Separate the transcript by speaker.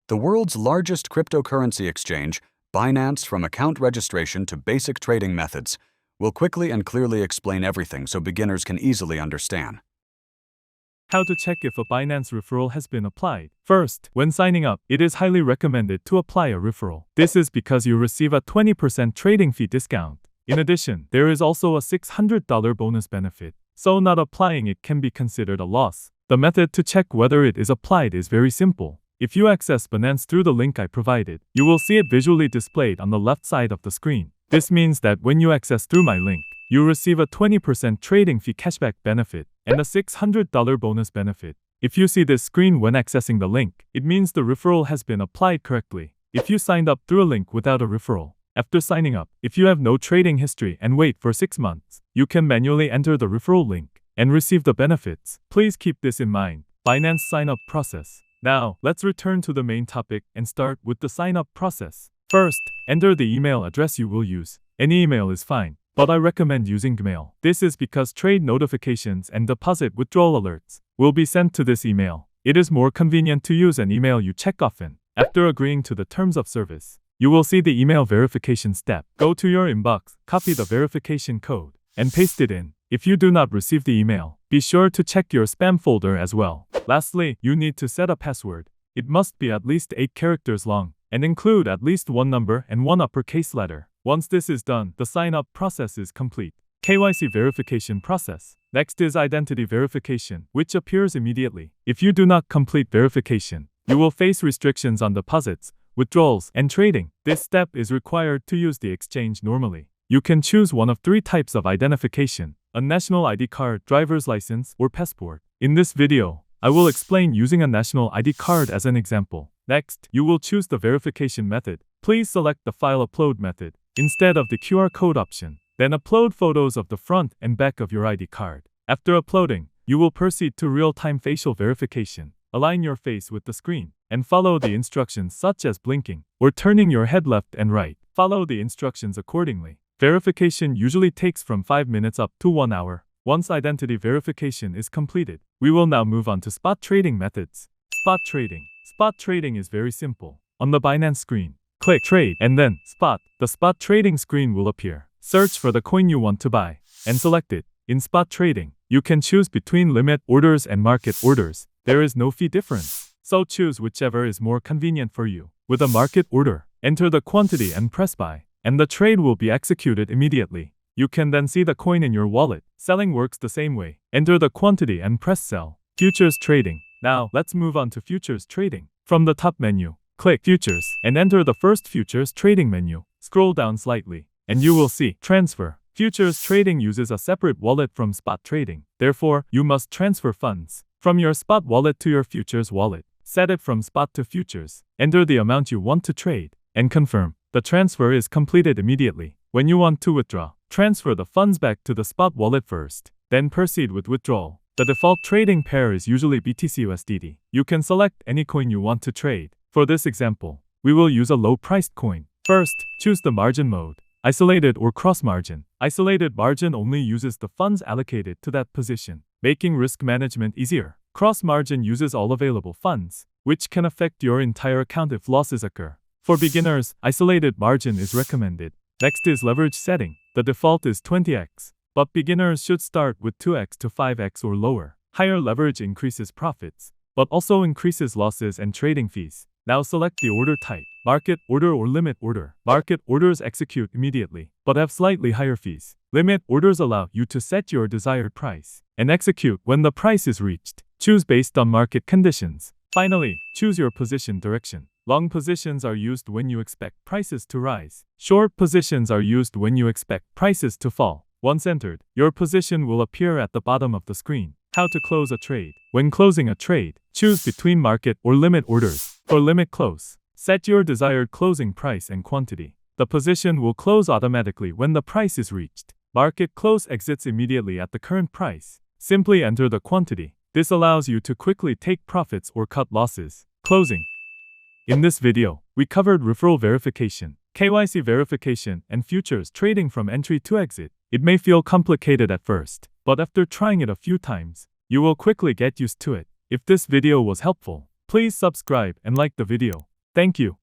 Speaker 1: The world's largest cryptocurrency exchange, Binance, from account registration to basic trading methods, will quickly and clearly explain everything so beginners can easily understand.
Speaker 2: How to check if a Binance referral has been applied. First, when signing up, it is highly recommended to apply a referral. This is because you receive a 20% trading fee discount. In addition, there is also a $600 bonus benefit, so not applying it can be considered a loss. The method to check whether it is applied is very simple. If you access Binance through the link I provided, you will see it visually displayed on the left side of the screen. This means that when you access through my link, you receive a 20% trading fee cashback benefit and a $600 bonus benefit. If you see this screen when accessing the link, it means the referral has been applied correctly. If you signed up through a link without a referral, after signing up, if you have no trading history and wait for 6 months, you can manually enter the referral link and receive the benefits. Please keep this in mind. Binance sign-up process. Now, let's return to the main topic and start with the sign-up process. First, enter the email address you will use. Any email is fine, but I recommend using Gmail. This is because trade notifications and deposit withdrawal alerts will be sent to this email. It is more convenient to use an email you check often. After agreeing to the terms of service, you will see the email verification step. Go to your inbox, copy the verification code, and paste it in. If you do not receive the email, be sure to check your spam folder as well. Lastly, you need to set a password. It must be at least 8 characters long and include at least one number and one uppercase letter. Once this is done, the sign-up process is complete. KYC verification process. Next is identity verification, which appears immediately. If you do not complete verification, you will face restrictions on deposits, withdrawals, and trading. This step is required to use the exchange normally. You can choose one of 3 types of identification: a national ID card, driver's license, or passport. In this video, I will explain using a national ID card as an example. Next, you will choose the verification method. Please select the file upload method instead of the QR code option. Then upload photos of the front and back of your ID card. After uploading, you will proceed to real-time facial verification. Align your face with the screen and follow the instructions such as blinking or turning your head left and right. Follow the instructions accordingly. Verification usually takes from 5 minutes up to 1 hour. Once identity verification is completed, we will now move on to spot trading methods. Spot trading. Spot trading is very simple. On the Binance screen, click Trade and then Spot. The spot trading screen will appear. Search for the coin you want to buy and select it. In spot trading, you can choose between limit orders and market orders. There is no fee difference, so choose whichever is more convenient for you. With a market order, enter the quantity and press buy, and the trade will be executed immediately. You can then see the coin in your wallet. Selling works the same way. Enter the quantity and press sell. Futures trading. Now, let's move on to futures trading. From the top menu, click Futures and enter the first futures trading menu. Scroll down slightly, and you will see Transfer. Futures trading uses a separate wallet from spot trading. Therefore, you must transfer funds from your spot wallet to your futures wallet. Set it from spot to futures. Enter the amount you want to trade and confirm. The transfer is completed immediately. When you want to withdraw, transfer the funds back to the spot wallet first, then proceed with withdrawal. The default trading pair is usually BTC-USDT. You can select any coin you want to trade. For this example, we will use a low-priced coin. First, choose the margin mode, isolated or cross margin. Isolated margin only uses the funds allocated to that position, making risk management easier. Cross margin uses all available funds, which can affect your entire account if losses occur. For beginners, isolated margin is recommended. Next is leverage setting. The default is 20x, but beginners should start with 2x to 5x or lower. Higher leverage increases profits, but also increases losses and trading fees. Now select the order type, market order or limit order. Market orders execute immediately, but have slightly higher fees. Limit orders allow you to set your desired price and execute when the price is reached. Choose based on market conditions. Finally, choose your position direction. Long positions are used when you expect prices to rise. Short positions are used when you expect prices to fall. Once entered, your position will appear at the bottom of the screen. How to close a trade. When closing a trade, choose between market or limit orders. For limit close, set your desired closing price and quantity. The position will close automatically when the price is reached. Market close exits immediately at the current price. Simply enter the quantity. This allows you to quickly take profits or cut losses. Closing. In this video, we covered referral verification, KYC verification, and futures trading from entry to exit. It may feel complicated at first, but after trying it a few times, you will quickly get used to it. If this video was helpful, please subscribe and like the video. Thank you.